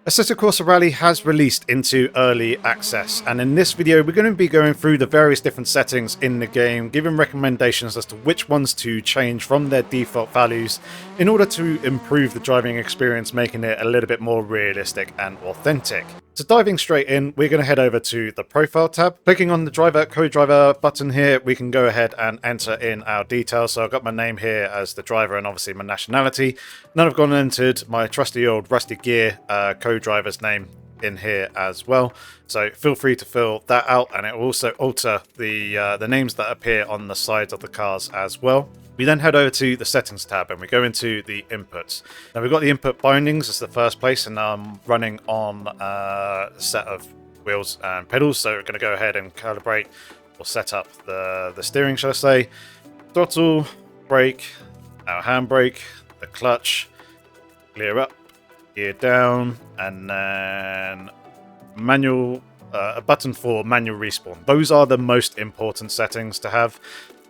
Assetto Corsa Rally has released into early access, and in this video we're going to be going through the various different settings in the game, giving recommendations as to which ones to change from their default values in order to improve the driving experience, making it a little bit more realistic and authentic. So diving straight in, we're going to head over to the Profile tab. Clicking on the Driver Co-Driver button here, we can go ahead and enter in our details. So I've got my name here as the driver and obviously my nationality. Then I've gone and entered my trusty old Rusty Gear co-driver's name in here as well. So feel free to fill that out, and it will also alter the names that appear on the sides of the cars as well. We then head over to the settings tab and we go into the inputs. Now we've got the input bindings as the first place, and I'm running on a set of wheels and pedals. So we're going to go ahead and calibrate or set up the steering, shall I say. Throttle, brake, our handbrake, the clutch, gear up, gear down, and then manual, a button for manual respawn. Those are the most important settings to have.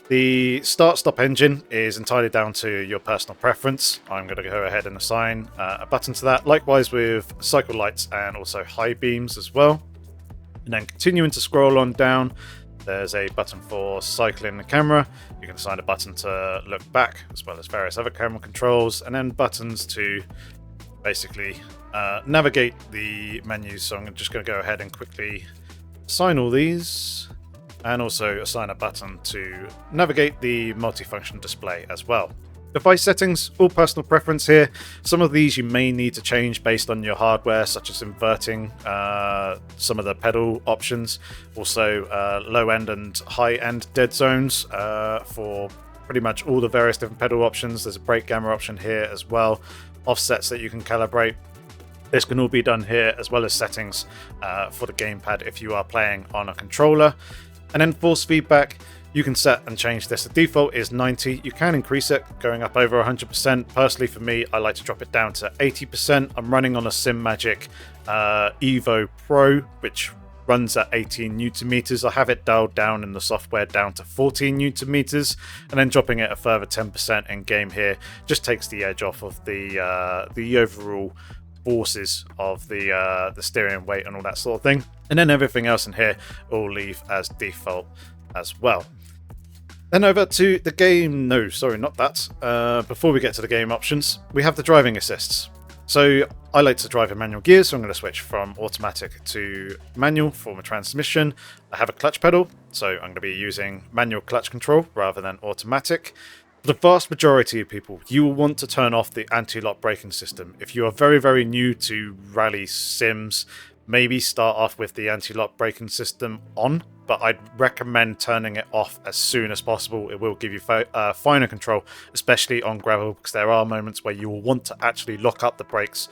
The start-stop engine is entirely down to your personal preference. I'm going to go ahead and assign a button to that. Likewise with cycle lights and also high beams as well. And then continuing to scroll on down, there's a button for cycling the camera. You can assign a button to look back, as well as various other camera controls, and then buttons to basically navigate the menus. So I'm just going to go ahead and quickly assign all these, and also assign a button to navigate the multifunction display as well. Device settings, all personal preference here. Some of these you may need to change based on your hardware, such as inverting some of the pedal options. Also low-end and high-end dead zones for pretty much all the various different pedal options. There's a brake gamma option here as well. Offsets that you can calibrate. This can all be done here, as well as settings for the gamepad if you are playing on a controller. And then force feedback, you can set and change this. The default is 90. You can increase it, going up over 100%. Personally, for me, I like to drop it down to 80%. I'm running on a SimMagic Evo Pro, which runs at 18 Newton meters. I have it dialed down in the software down to 14 Newton meters, and then dropping it a further 10% in game here just takes the edge off of the overall forces of the steering weight and all that sort of thing. And then everything else in here will leave as default as well. Then over to the game, no, sorry, not that. Before we get to the game options, we have the driving assists. So I like to drive in manual gears, so I'm going to switch from automatic to manual for my transmission. I have a clutch pedal, so I'm going to be using manual clutch control rather than automatic. For the vast majority of people, you will want to turn off the anti-lock braking system. If you are very, very new to rally sims, maybe start off with the anti-lock braking system on, but I'd recommend turning it off as soon as possible. It will give you finer control, especially on gravel, because there are moments where you will want to actually lock up the brakes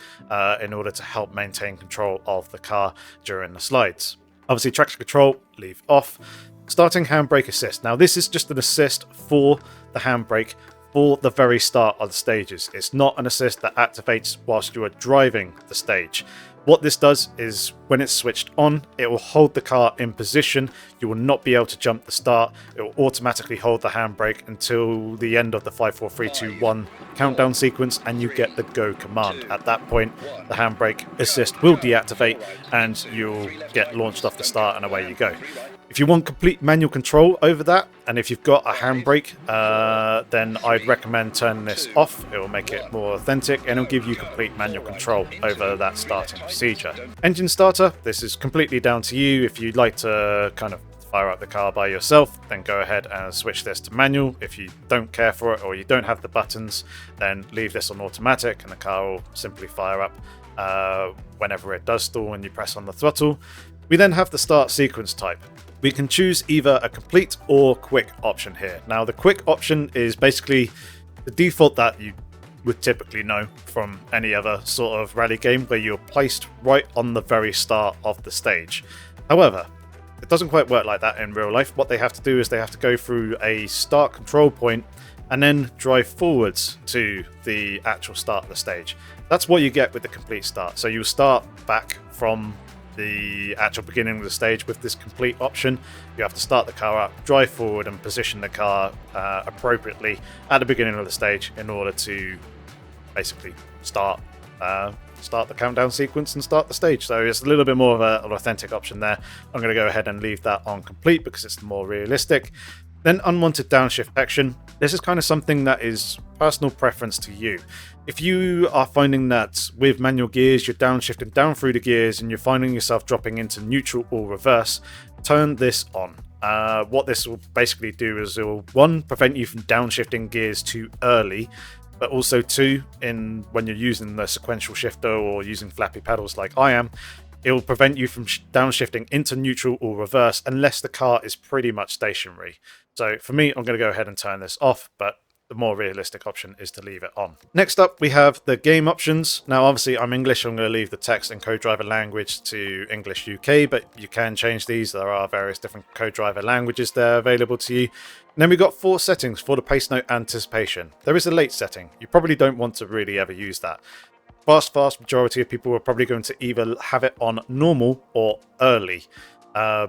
in order to help maintain control of the car during the slides. Obviously, traction control, leave off. Starting handbrake assist. Now, this is just an assist for the handbrake for the very start of the stages. It's not an assist that activates whilst you are driving the stage. What this does is when it's switched on, it will hold the car in position. You will not be able to jump the start. It will automatically hold the handbrake until the end of the 5, 4, 3, 2, 1 countdown sequence, and you get the go command. At that point, the handbrake assist will deactivate and you'll get launched off the start, and away you go. If you want complete manual control over that, and if you've got a handbrake, then I'd recommend turning this off. It will make it more authentic, and it'll give you complete manual control over that starting procedure. Engine starter, this is completely down to you. If you'd like to kind of fire up the car by yourself, then go ahead and switch this to manual. If you don't care for it or you don't have the buttons, then leave this on automatic and the car will simply fire up whenever it does stall and you press on the throttle. We then have the start sequence type. We can choose either a complete or quick option here. Now, the quick option is basically the default that you would typically know from any other sort of rally game, where you're placed right on the very start of the stage. However, it doesn't quite work like that in real life. What they have to do is they have to go through a start control point and then drive forwards to the actual start of the stage. That's what you get with the complete start. So you start back from the actual beginning of the stage with this complete option. You have to start the car up, drive forward, and position the car appropriately at the beginning of the stage in order to basically start start the countdown sequence and start the stage. So it's a little bit more of an authentic option there. I'm going to go ahead and leave that on complete because it's more realistic. Then unwanted downshift action. This is kind of something that is personal preference to you. If you are finding that with manual gears, you're downshifting down through the gears and you're finding yourself dropping into neutral or reverse, turn this on. What this will basically do is it will, one, prevent you from downshifting gears too early, but also two, when you're using the sequential shifter or using flappy pedals like I am, it will prevent you from downshifting into neutral or reverse unless the car is pretty much stationary. So for me, I'm going to go ahead and turn this off, but the more realistic option is to leave it on. Next up, we have the game options. Now, obviously, I'm English. I'm going to leave the text and co-driver language to English UK, but you can change these. There are various different co-driver languages there available to you. And then we've got 4 settings for the pace note anticipation. There is a late setting. You probably don't want to really ever use that. Vast majority of people are probably going to either have it on normal or early.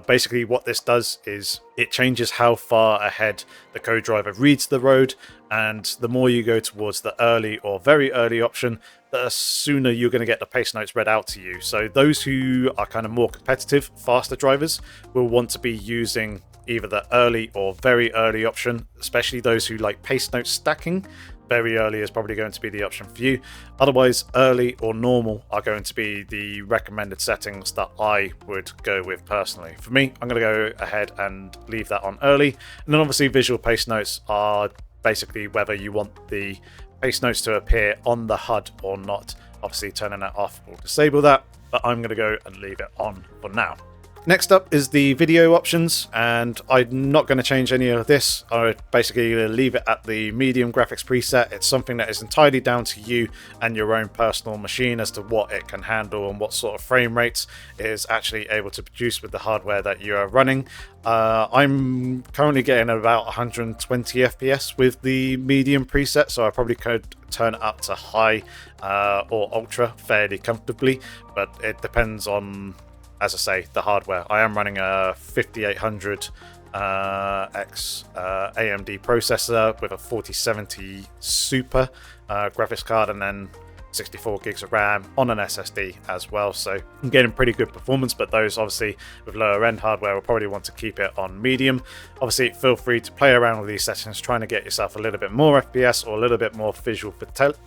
Basically what this does is it changes how far ahead the co-driver reads the road, and the more you go towards the early or very early option, the sooner you're going to get the pace notes read out to you. So those who are kind of more competitive, faster drivers will want to be using either the early or very early option, especially those who like pace note stacking. Very early is probably going to be the option for you. Otherwise, early or normal are going to be the recommended settings that I would go with personally. For me, I'm going to go ahead and leave that on early. And then obviously visual pace notes are basically whether you want the pace notes to appear on the HUD or not. Obviously turning that off will disable that, but I'm going to go and leave it on for now. Next up is the video options, and I'm not going to change any of this. I'm basically going to leave it at the medium graphics preset. It's something that is entirely down to you and your own personal machine as to what it can handle and what sort of frame rates it is actually able to produce with the hardware that you are running. I'm currently getting about 120 FPS with the medium preset, so I probably could turn it up to high or ultra fairly comfortably, but it depends on, as I say, the hardware. I am running a 5800 X AMD processor with a 4070 Super graphics card, and then 64 gigs of RAM on an SSD as well. So I'm getting pretty good performance, but those obviously with lower end hardware will probably want to keep it on medium. Obviously, feel free to play around with these settings, trying to get yourself a little bit more FPS or a little bit more visual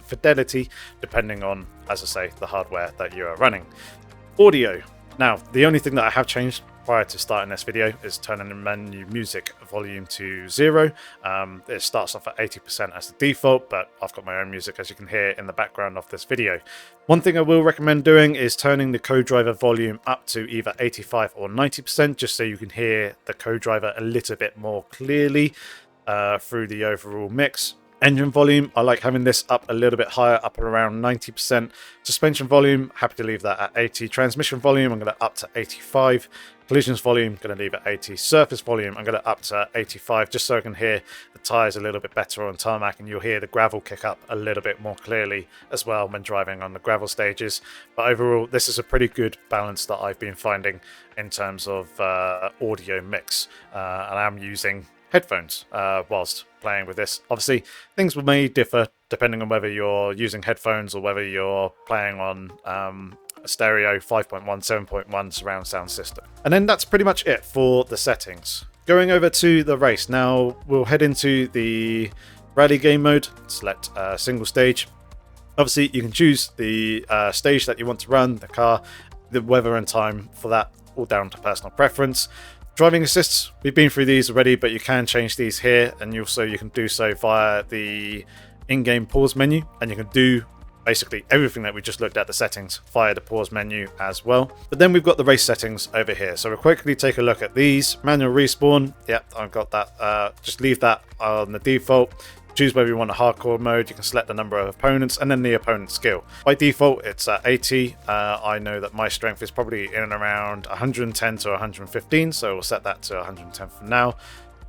fidelity, depending on, as I say, the hardware that you are running. Audio. Now, the only thing that I have changed prior to starting this video is turning the menu music volume to 0. It starts off at 80% as the default, but I've got my own music, as you can hear in the background of this video. One thing I will recommend doing is turning the co-driver volume up to either 85 or 90%, just so you can hear the co-driver a little bit more clearly through the overall mix. Engine volume, I like having this up a little bit higher, up at around 90%. Suspension volume, happy to leave that at 80. Transmission volume, I'm going to up to 85. Collisions volume, going to leave at 80. Surface volume, I'm going to up to 85, just so I can hear the tyres a little bit better on tarmac, and you'll hear the gravel kick up a little bit more clearly as well when driving on the gravel stages. But overall, this is a pretty good balance that I've been finding in terms of audio mix, and I'm using headphones whilst playing with this. Obviously, things may differ depending on whether you're using headphones or whether you're playing on a stereo 5.1, 7.1 surround sound system. And then that's pretty much it for the settings. Going over to the race. Now, we'll head into the rally game mode, select single stage. Obviously, you can choose the stage that you want to run, the car, the weather and time for that, all down to personal preference. Driving assists, we've been through these already, but you can change these here, and you can do so via the in-game pause menu, and you can do basically everything that we just looked at, the settings, via the pause menu as well. But then we've got the race settings over here, so we'll quickly take a look at these. Manual respawn, yep, I've got that. Just leave that on the default. Choose whether you want a hardcore mode. You can select the number of opponents and then the opponent's skill. By default, it's at 80. I know that my strength is probably in and around 110 to 115, so we'll set that to 110 for now.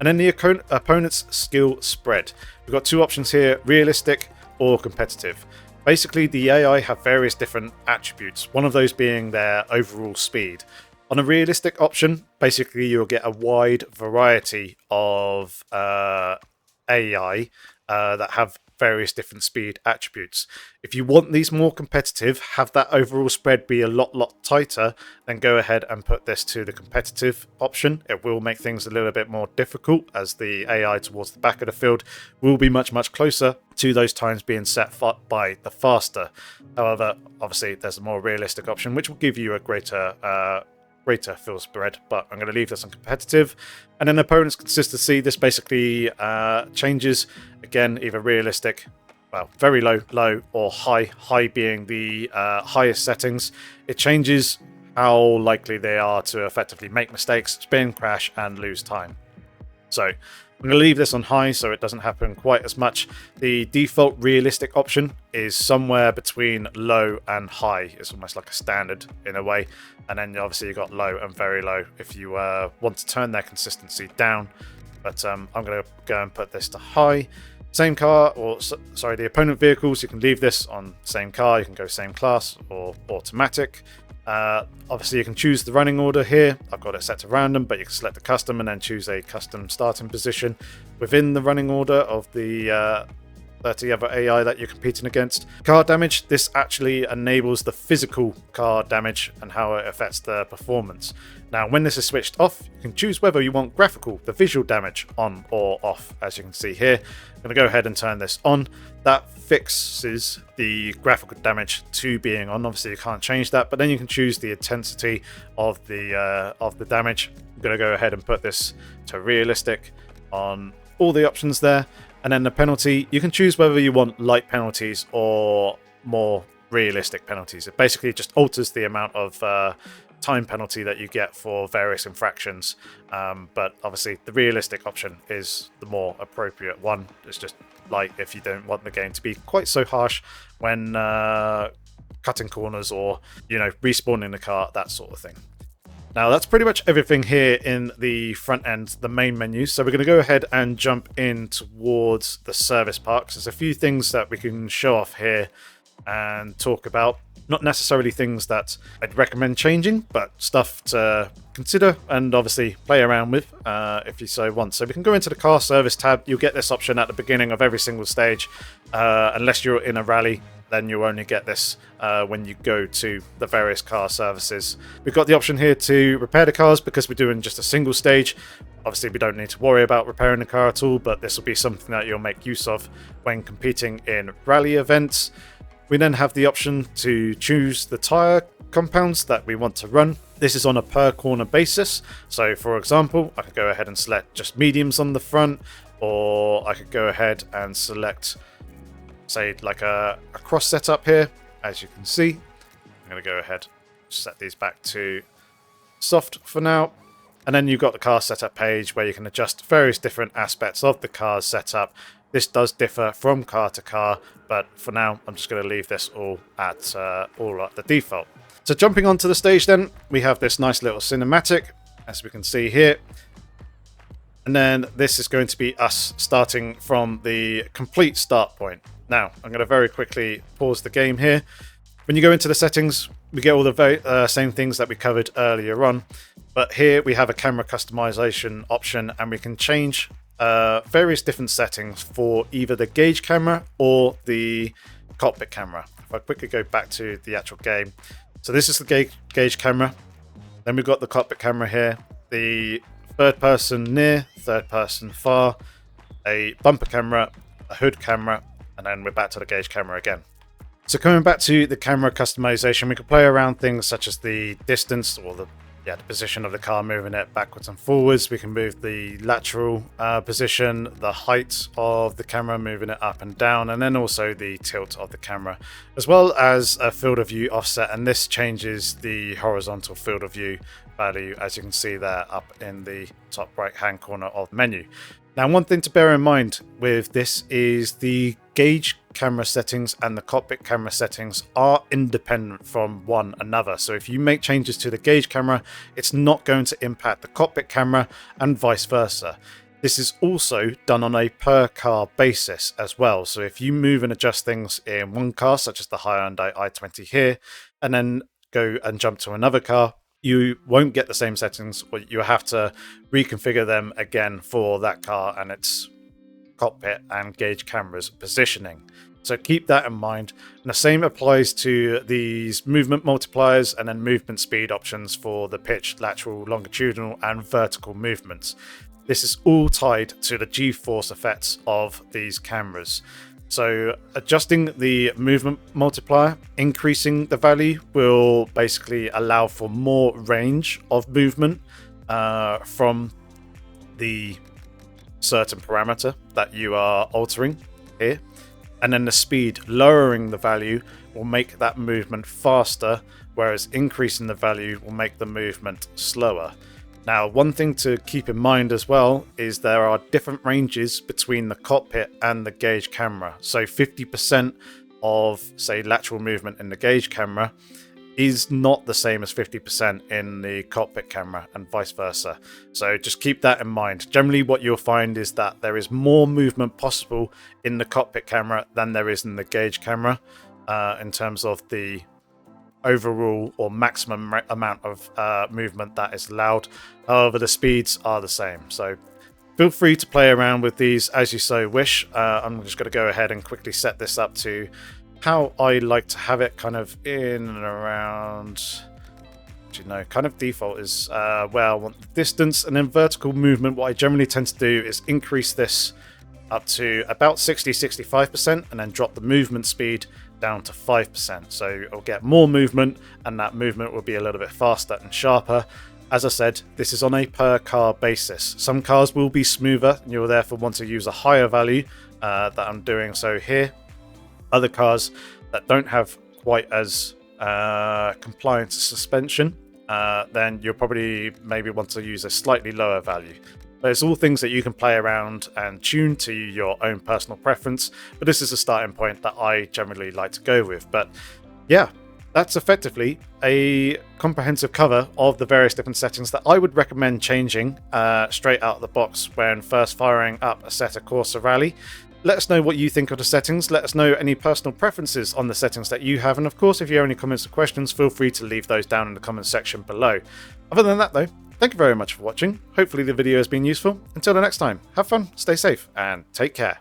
And then the opponent's skill spread. We've got two options here, realistic or competitive. Basically, the AI have various different attributes, one of those being their overall speed. On a realistic option, basically you'll get a wide variety of AI that have various different speed attributes. If you want these more competitive, have that overall spread be a lot tighter, then go ahead and put this to the competitive option. It will make things a little bit more difficult, as the AI towards the back of the field will be much closer to those times being set by the faster. However, obviously there's a more realistic option which will give you a greater field spread, but I'm going to leave this on competitive. And then opponent's consistency, this basically changes, again, either realistic, well, very low, or high being the highest settings. It changes how likely they are to effectively make mistakes, spin, crash, and lose time. So I'm going to leave this on high so it doesn't happen quite as much. The default realistic option is somewhere between low and high. It's almost like a standard in a way. And then obviously you've got low and very low if you want to turn their consistency down. But I'm going to go and put this to high. Same car, or sorry, the opponent vehicles, you can leave this on same car. You can go same class or automatic. Obviously you can choose the running order here. I've got it set to random, but you can select a custom and then choose a custom starting position within the running order of the 30 other AI that you're competing against. Car damage, this actually enables the physical car damage and how it affects the performance. Now when this is switched off, you can choose whether you want graphical, the visual damage, on or off. As you can see here, I'm going to go ahead and turn this on. That fixes the graphical damage to being on. Obviously you can't change that, but then you can choose the intensity of the damage. I'm going to go ahead and put this to realistic on all the options there. And then the penalty, you can choose whether you want light penalties or more realistic penalties. It basically just alters the amount of time penalty that you get for various infractions. But obviously the realistic option is the more appropriate one. It's just light if you don't want the game to be quite so harsh when cutting corners or, you know, respawning the car, that sort of thing. Now that's pretty much everything here in the front end, the main menu. So we're going to go ahead and jump in towards the service parks. There's a few things that we can show off here and talk about. Not necessarily things that I'd recommend changing, but stuff to consider and obviously play around with if you so want. So we can go into the car service tab. You'll get this option at the beginning of every single stage. Unless you're in a rally, then you'll only get this when you go to the various car services. We've got the option here to repair the cars because we're doing just a single stage. Obviously we don't need to worry about repairing the car at all, but this will be something that you'll make use of when competing in rally events. We then have the option to choose the tyre compounds that we want to run. This is on a per corner basis. So for example, I could go ahead and select just mediums on the front, or I could go ahead and select, say, like a cross setup here. As you can see, I'm going to go ahead and set these back to soft for now. And then you've got the car setup page where you can adjust various different aspects of the car's setup. This does differ from car to car, but for now I'm just going to leave this all at the default. So jumping onto the stage then, we have this nice little cinematic, as we can see here. And then this is going to be us starting from the complete start point. Now, I'm going to very quickly pause the game here. When you go into the settings, we get all the very same things that we covered earlier on. But here we have a camera customization option, and we can change various different settings for either the gauge camera or the cockpit camera. If I quickly go back to the actual game. So this is the gauge camera. Then we've got the cockpit camera here. The third person near, third person far, a bumper camera, a hood camera, and then we're back to the gauge camera again. So coming back to the camera customization, we can play around things such as the distance or the position of the car, moving it backwards and forwards. We can move the lateral position, the height of the camera, moving it up and down, and then also the tilt of the camera, as well as a field of view offset. And this changes the horizontal field of view value, as you can see there up in the top right hand corner of the menu. Now, one thing to bear in mind with this is the gauge camera settings and the cockpit camera settings are independent from one another. So if you make changes to the gauge camera, it's not going to impact the cockpit camera and vice versa. This is also done on a per car basis as well. So if you move and adjust things in one car, such as the Hyundai i20 here, and then go and jump to another car, you won't get the same settings, or you have to reconfigure them again for that car, and it's cockpit and gauge camera's positioning. So keep that in mind. And the same applies to these movement multipliers and then movement speed options for the pitch, lateral, longitudinal and vertical movements. This is all tied to the G-force effects of these cameras. So adjusting the movement multiplier, increasing the value, will basically allow for more range of movement from the certain parameter that you are altering here. And then the speed, lowering the value, will make that movement faster, whereas increasing the value will make the movement slower. Now, one thing to keep in mind as well is there are different ranges between the cockpit and the gauge camera. So 50% of, say, lateral movement in the gauge camera is not the same as 50% in the cockpit camera and vice versa. So just keep that in mind. Generally what you'll find is that there is more movement possible in the cockpit camera than there is in the gauge camera in terms of the overall or maximum amount of movement that is allowed. However, the speeds are the same. So feel free to play around with these as you so wish. I'm just going to go ahead and quickly set this up to how I like to have it, kind of in and around, kind of default is where I want the distance, and then vertical movement. What I generally tend to do is increase this up to about 60-65% and then drop the movement speed down to 5%. So I'll get more movement and that movement will be a little bit faster and sharper. As I said, this is on a per car basis. Some cars will be smoother and you'll therefore want to use a higher value that I'm doing so here. Other cars that don't have quite as compliant suspension, then you'll probably maybe want to use a slightly lower value. But it's all things that you can play around and tune to your own personal preference, but this is a starting point that I generally like to go with. But yeah, that's effectively a comprehensive cover of the various different settings that I would recommend changing straight out of the box when first firing up Assetto Corsa Rally. Let us know what you think of the settings. Let us know any personal preferences on the settings that you have. And of course, if you have any comments or questions, feel free to leave those down in the comments section below. Other than that though, thank you very much for watching. Hopefully the video has been useful. Until the next time, have fun, stay safe, and take care.